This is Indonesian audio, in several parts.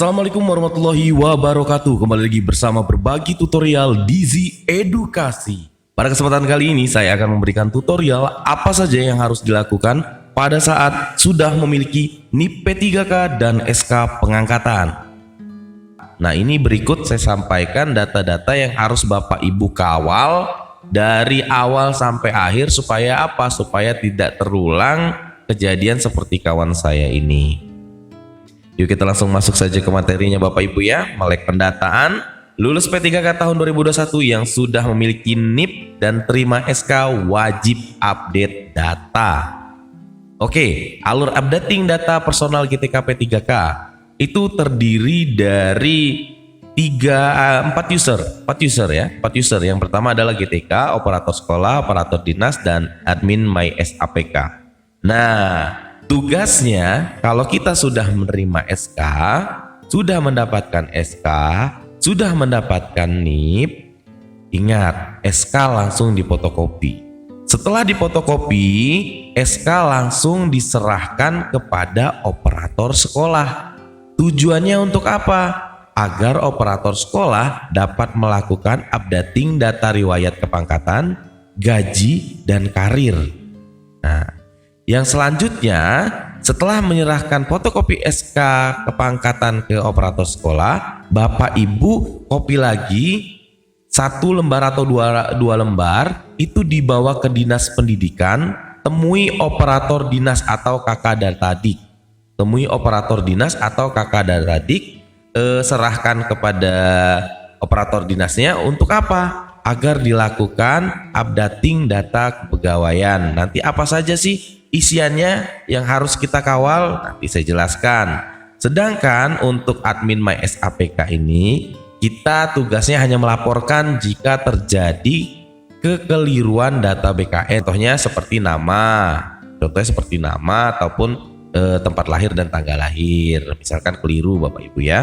Assalamualaikum warahmatullahi wabarakatuh. Kembali lagi bersama berbagi tutorial Dizi Edukasi. Pada kesempatan kali ini saya akan memberikan tutorial apa saja yang harus dilakukan pada saat sudah memiliki NIP P3K dan SK pengangkatan. Nah, ini berikut saya sampaikan data-data yang harus Bapak Ibu kawal dari awal sampai akhir supaya apa? Supaya tidak terulang kejadian seperti kawan saya ini. Yuk kita langsung masuk saja ke materinya Bapak Ibu ya. Melek pendataan, lulus P3K tahun 2021 yang sudah memiliki NIP dan terima SK wajib update data. Oke, alur updating data personal GTK P3K itu terdiri dari 4 user ya. 4 user. Yang pertama adalah GTK, operator sekolah, operator dinas, dan admin MySAPK. Nah, tugasnya kalau kita sudah menerima SK, sudah mendapatkan SK, sudah mendapatkan NIP, ingat SK langsung difotokopi. Setelah difotokopi, SK langsung diserahkan kepada operator sekolah. Tujuannya untuk apa? Agar operator sekolah dapat melakukan updating data riwayat kepangkatan, gaji, dan karir. Nah, yang selanjutnya, setelah menyerahkan fotokopi SK kepangkatan ke operator sekolah, Bapak Ibu kopi lagi 1 lembar atau 2 lembar, itu dibawa ke dinas pendidikan, temui operator dinas atau kakak datadik. Temui operator dinas atau kakak datadik, serahkan kepada operator dinasnya untuk apa? Agar dilakukan updating data kepegawaian. Nanti apa saja sih isiannya yang harus kita kawal? Nanti saya jelaskan. Sedangkan untuk admin MySAPK ini, kita tugasnya hanya melaporkan jika terjadi kekeliruan data BKN. Contohnya seperti nama ataupun tempat lahir dan tanggal lahir. Misalkan keliru Bapak Ibu ya.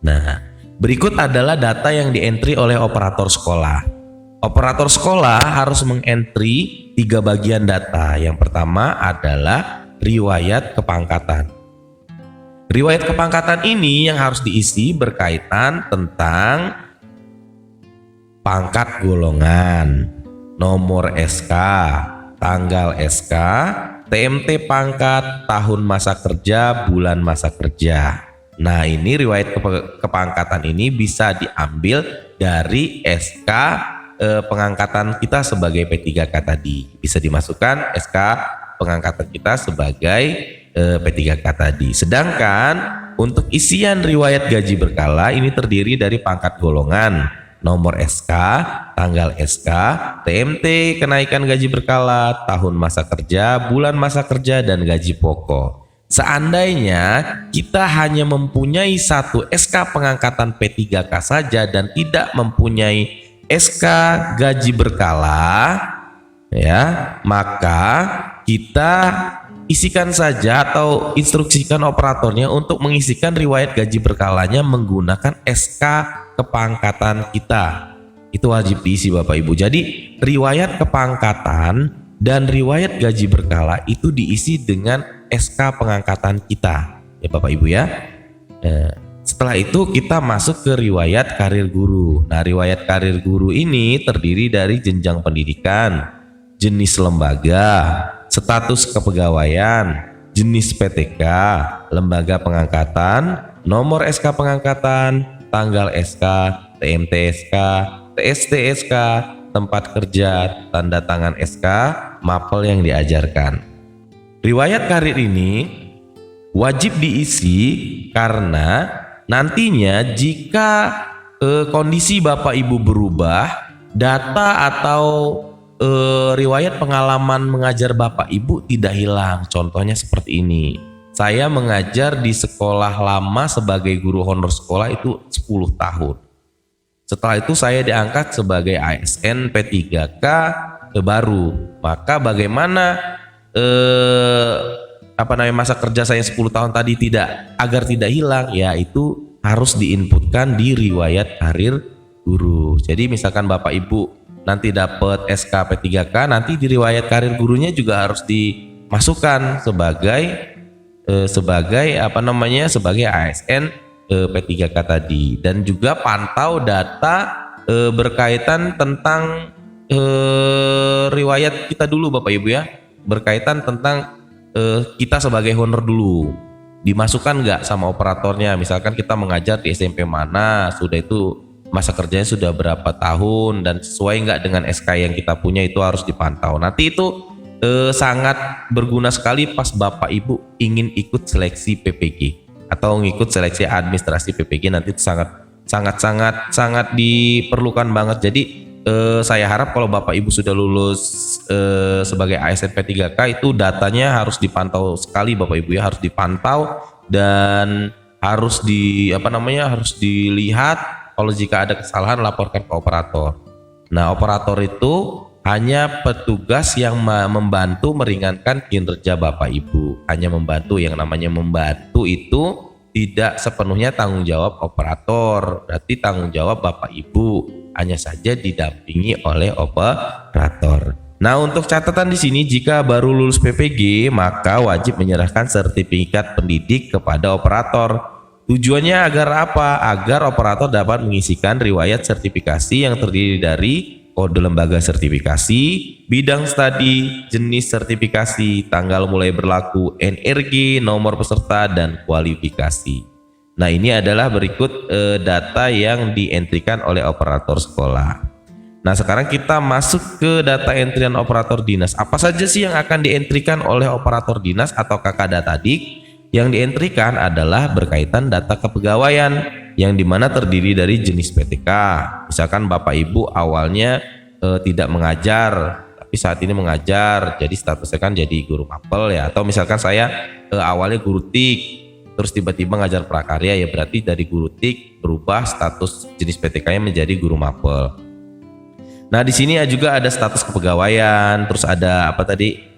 Nah, berikut adalah data yang di-entry oleh operator sekolah. Operator sekolah harus meng-entry 3 bagian data. Yang pertama adalah riwayat kepangkatan. Riwayat kepangkatan ini yang harus diisi berkaitan tentang pangkat golongan, nomor SK, tanggal SK, TMT pangkat, tahun masa kerja, bulan masa kerja. Nah, ini riwayat kepangkatan ini bisa diambil dari SK pengangkatan kita sebagai P3K tadi. Bisa dimasukkan SK pengangkatan kita sebagai P3K tadi. Sedangkan untuk isian riwayat gaji berkala ini terdiri dari pangkat golongan, nomor SK, tanggal SK, TMT kenaikan gaji berkala, tahun masa kerja, bulan masa kerja, dan gaji pokok. Seandainya kita hanya mempunyai 1 SK pengangkatan P3K saja dan tidak mempunyai SK gaji berkala, ya, maka kita isikan saja atau instruksikan operatornya untuk mengisikan riwayat gaji berkalanya menggunakan SK kepangkatan kita. Itu wajib diisi Bapak Ibu. Jadi riwayat kepangkatan dan riwayat gaji berkala itu diisi dengan SK pengangkatan kita ya Bapak Ibu ya. Setelah itu kita masuk ke riwayat karir guru. Nah, riwayat karir guru ini terdiri dari jenjang pendidikan, jenis lembaga, status kepegawaian, jenis PTK, lembaga pengangkatan, nomor SK pengangkatan, tanggal SK, TMT SK, TST SK, tempat kerja, tanda tangan SK, mapel yang diajarkan. Riwayat karir ini wajib diisi karena nantinya jika kondisi Bapak Ibu berubah, data atau riwayat pengalaman mengajar Bapak Ibu tidak hilang. Contohnya seperti ini. Saya mengajar di sekolah lama sebagai guru honor sekolah itu 10 tahun. Setelah itu saya diangkat sebagai ASN P3K baru. Maka bagaimana masa kerja saya 10 tahun tadi agar tidak hilang, yaitu harus diinputkan di riwayat karir guru. Jadi misalkan Bapak Ibu nanti dapat SK P3K, nanti di riwayat karir gurunya juga harus dimasukkan sebagai sebagai ASN P3K tadi, dan juga pantau data berkaitan tentang riwayat kita dulu Bapak Ibu ya, berkaitan tentang kita sebagai honor dulu, dimasukkan nggak sama operatornya. Misalkan kita mengajar di SMP mana, sudah itu masa kerjanya sudah berapa tahun dan sesuai nggak dengan SK yang kita punya, itu harus dipantau. Nanti itu sangat berguna sekali pas Bapak Ibu ingin ikut seleksi PPG atau ngikut seleksi administrasi PPG, nanti itu sangat diperlukan banget. Jadi saya harap kalau Bapak Ibu sudah lulus sebagai ASN P3K, itu datanya harus dipantau sekali Bapak Ibu ya, harus dipantau dan harus harus dilihat. Kalau jika ada kesalahan, laporkan ke operator. Nah, operator itu hanya petugas yang membantu meringankan kinerja Bapak Ibu, hanya membantu. Yang namanya membantu itu tidak sepenuhnya tanggung jawab operator, berarti tanggung jawab Bapak Ibu, hanya saja didampingi oleh operator. Nah, untuk catatan di sini, jika baru lulus PPG maka wajib menyerahkan sertifikat pendidik kepada operator. Tujuannya agar apa? Agar operator dapat mengisikan riwayat sertifikasi yang terdiri dari kode lembaga sertifikasi, bidang studi, jenis sertifikasi, tanggal mulai berlaku, NRG, nomor peserta, dan kualifikasi. Nah, ini adalah berikut data yang dientrikan oleh operator sekolah. Nah, sekarang kita masuk ke data entrian operator dinas. Apa saja sih yang akan dientrikan oleh operator dinas atau Kakada tadi? Yang dientrikan adalah berkaitan data kepegawaian, yang dimana terdiri dari jenis PTK. Misalkan Bapak Ibu awalnya tidak mengajar, tapi saat ini mengajar, jadi statusnya kan jadi guru mapel ya. Atau misalkan saya awalnya guru TIK, terus tiba-tiba ngajar prakarya, ya berarti dari guru TIK berubah status jenis PTK-nya menjadi guru mapel. Nah, di sini juga ada status kepegawaian, terus ada apa tadi?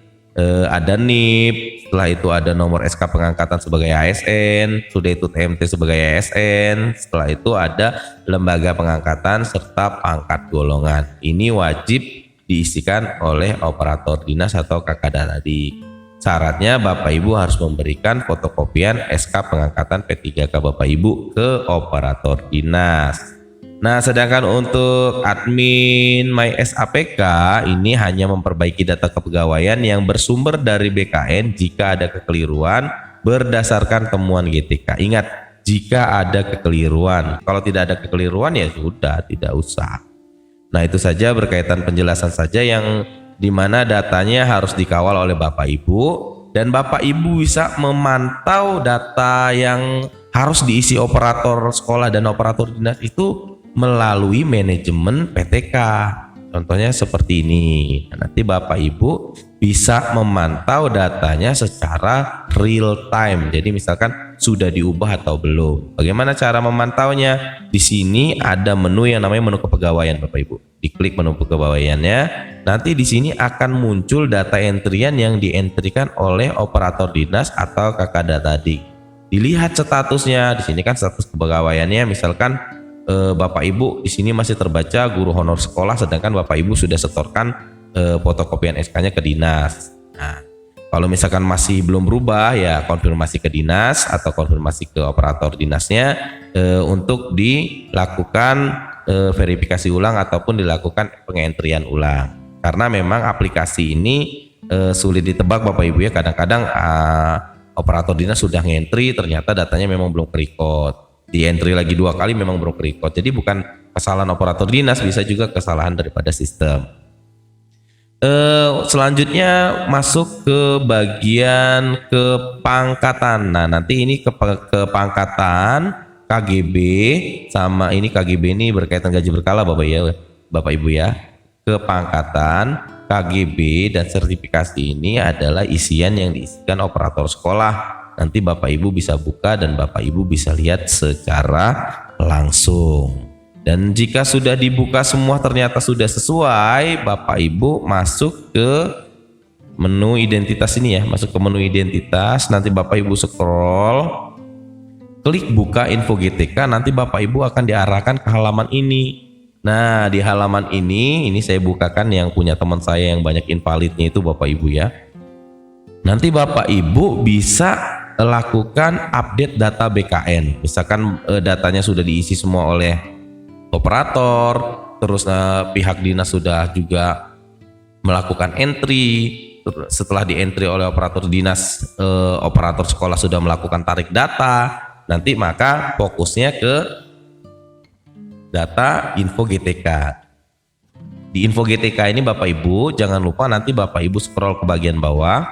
Ada NIP, setelah itu ada nomor SK pengangkatan sebagai ASN, sudah itu TMT sebagai ASN, setelah itu ada lembaga pengangkatan serta pangkat golongan. Ini wajib diisikan oleh operator dinas atau Kakada tadi. Syaratnya Bapak Ibu harus memberikan fotokopian SK pengangkatan P3K Bapak Ibu ke operator dinas. Nah, sedangkan untuk admin MySAPK ini hanya memperbaiki data kepegawaian yang bersumber dari BKN jika ada kekeliruan berdasarkan temuan GTK. Ingat, jika ada kekeliruan. Kalau tidak ada kekeliruan ya sudah, tidak usah. Nah, itu saja berkaitan penjelasan saja yang dimana datanya harus dikawal oleh Bapak Ibu, dan Bapak Ibu bisa memantau data yang harus diisi operator sekolah dan operator dinas itu melalui manajemen PTK. Contohnya seperti ini. Nanti Bapak Ibu bisa memantau datanya secara real time. Jadi misalkan sudah diubah atau belum. Bagaimana cara memantaunya? Di sini ada menu yang namanya menu kepegawaian Bapak Ibu. Diklik menu kepegawaiannya, nanti di sini akan muncul data entrian yang dientrikan oleh operator dinas atau Kakada tadi. Dilihat statusnya. Di sini kan status kepegawaiannya misalkan Bapak Ibu di sini masih terbaca guru honor sekolah, sedangkan Bapak Ibu sudah setorkan fotokopian SK-nya ke dinas. Nah, kalau misalkan masih belum berubah ya konfirmasi ke dinas atau konfirmasi ke operator dinasnya untuk dilakukan verifikasi ulang ataupun dilakukan pengentrian ulang. Karena memang aplikasi ini sulit ditebak Bapak Ibu ya, kadang-kadang operator dinas sudah ngentri ternyata datanya memang belum ke-record. Di entry lagi 2 kali memang belum record. Jadi bukan kesalahan operator dinas, bisa juga kesalahan daripada sistem. Selanjutnya masuk ke bagian kepangkatan. Nah, nanti ini kepangkatan KGB sama ini KGB ini berkaitan gaji berkala Bapak Ibu ya. Kepangkatan, KGB dan sertifikasi ini adalah isian yang diisikan operator sekolah. Nanti Bapak Ibu bisa buka dan Bapak Ibu bisa lihat secara langsung. Dan jika sudah dibuka semua ternyata sudah sesuai, Bapak Ibu masuk ke menu identitas ini ya. Masuk ke menu identitas, nanti Bapak Ibu scroll, klik buka info GTK, nanti Bapak Ibu akan diarahkan ke halaman ini. Nah, di halaman ini saya bukakan yang punya teman saya yang banyak invalidnya itu Bapak Ibu ya. Nanti Bapak Ibu bisa lakukan update data BKN. Misalkan datanya sudah diisi semua oleh operator, terus pihak dinas sudah juga melakukan entry. Setelah di entry oleh operator dinas, operator sekolah sudah melakukan tarik data. Nanti maka fokusnya ke data info GTK. Di info GTK ini Bapak Ibu jangan lupa nanti Bapak Ibu scroll ke bagian bawah.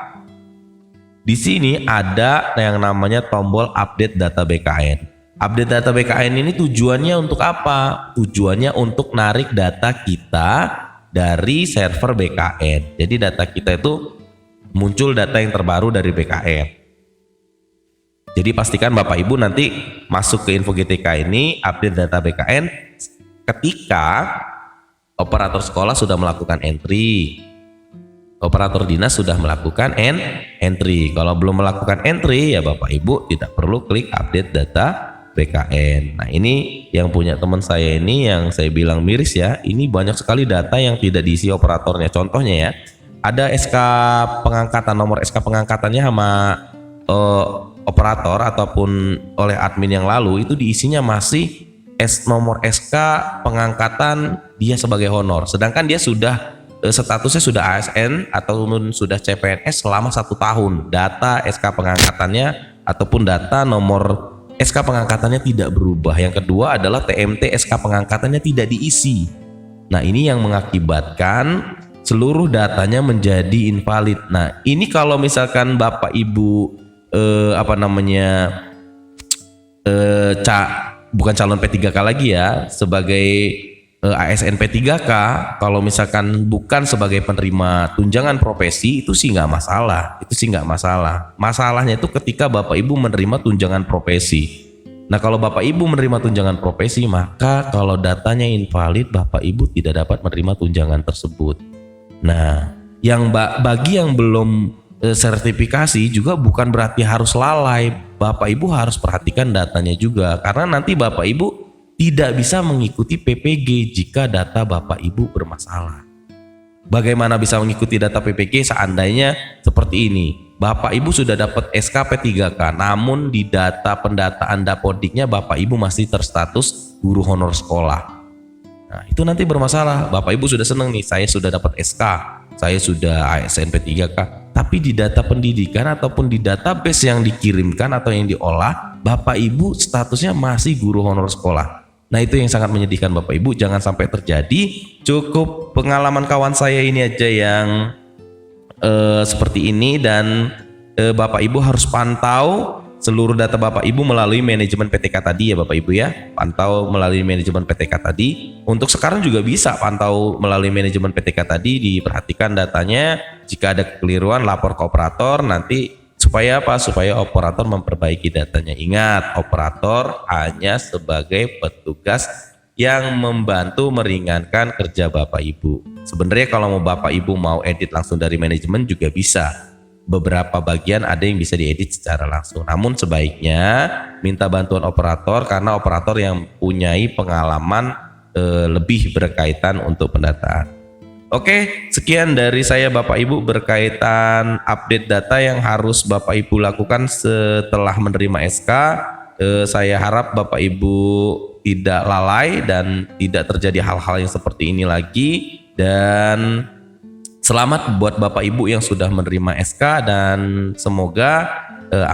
Di sini ada yang namanya tombol update data BKN. Update data BKN ini tujuannya untuk apa? Tujuannya untuk narik data kita dari server BKN. Jadi data kita itu muncul data yang terbaru dari BKN. Jadi pastikan Bapak Ibu nanti masuk ke info GTK ini, update data BKN ketika operator sekolah sudah melakukan entry. Operator dinas sudah melakukan entry. Kalau belum melakukan entry ya Bapak Ibu tidak perlu klik update data BKN. Nah ini yang punya teman saya ini yang saya bilang miris ya. Ini banyak sekali data yang tidak diisi operatornya. Contohnya ya, ada SK pengangkatan, nomor SK pengangkatannya sama operator ataupun oleh admin yang lalu itu diisinya masih nomor SK pengangkatan dia sebagai honor. Sedangkan dia sudah statusnya sudah ASN ataupun sudah CPNS selama 1 tahun. Data SK pengangkatannya ataupun data nomor SK pengangkatannya tidak berubah. Yang kedua adalah TMT SK pengangkatannya tidak diisi. Nah ini yang mengakibatkan seluruh datanya menjadi invalid. Nah ini kalau misalkan Bapak Ibu bukan calon P3K lagi ya, sebagai ASN P3K, kalau misalkan bukan sebagai penerima tunjangan profesi itu sih nggak masalah. Masalahnya itu ketika Bapak Ibu menerima tunjangan profesi. Nah kalau Bapak Ibu menerima tunjangan profesi, maka kalau datanya invalid Bapak Ibu tidak dapat menerima tunjangan tersebut. Nah bagi yang belum sertifikasi juga bukan berarti harus lalai. Bapak Ibu harus perhatikan datanya juga, karena nanti Bapak Ibu tidak bisa mengikuti PPG jika data Bapak Ibu bermasalah. Bagaimana bisa mengikuti data PPG seandainya seperti ini? Bapak Ibu sudah dapat SK P3K, namun di data pendataan Dapodiknya Bapak Ibu masih terstatus guru honor sekolah. Nah, itu nanti bermasalah. Bapak Ibu sudah senang nih, saya sudah dapat SK, saya sudah ASN P3K, tapi di data pendidikan ataupun di database yang dikirimkan atau yang diolah, Bapak Ibu statusnya masih guru honor sekolah. Nah itu yang sangat menyedihkan Bapak Ibu, jangan sampai terjadi. Cukup pengalaman kawan saya ini aja yang seperti ini, dan Bapak Ibu harus pantau seluruh data Bapak Ibu melalui manajemen PTK tadi ya Bapak Ibu ya. Pantau melalui manajemen PTK tadi. Untuk sekarang juga bisa pantau melalui manajemen PTK tadi, diperhatikan datanya. Jika ada kekeliruan lapor ke operator nanti. Supaya apa? Supaya operator memperbaiki datanya. Ingat, operator hanya sebagai petugas yang membantu meringankan kerja Bapak Ibu. Sebenarnya kalau Bapak Ibu mau edit langsung dari manajemen juga bisa. Beberapa bagian ada yang bisa diedit secara langsung. Namun sebaiknya minta bantuan operator, karena operator yang punyai pengalaman lebih berkaitan untuk pendataan. Oke, sekian dari saya Bapak Ibu berkaitan update data yang harus Bapak Ibu lakukan setelah menerima SK. Saya harap Bapak Ibu tidak lalai dan tidak terjadi hal-hal yang seperti ini lagi. Dan selamat buat Bapak Ibu yang sudah menerima SK, dan semoga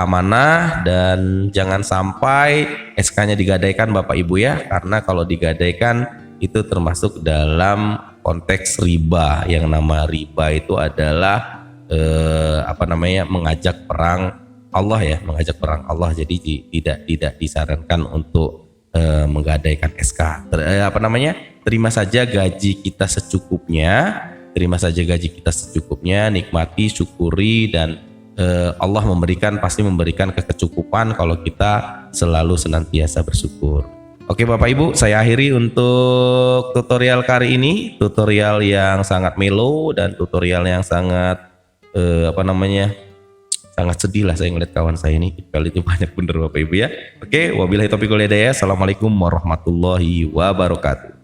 amanah dan jangan sampai SK-nya digadaikan Bapak Ibu ya, karena kalau digadaikan itu termasuk dalam konteks riba. Yang nama riba itu adalah mengajak perang Allah ya, mengajak perang Allah. Jadi tidak disarankan untuk menggadaikan SK. Terima saja gaji kita secukupnya. Terima saja gaji kita secukupnya, nikmati, syukuri, dan Allah pasti memberikan kecukupan kalau kita selalu senantiasa bersyukur. Oke Bapak Ibu, saya akhiri untuk tutorial kali ini. Tutorial yang sangat melo dan tutorial yang sangat sangat sedih lah saya ngeliat kawan saya ini. Kali itu banyak bener Bapak Ibu ya. Oke, wabillahi taufiq wal hidayah. Assalamualaikum warahmatullahi wabarakatuh.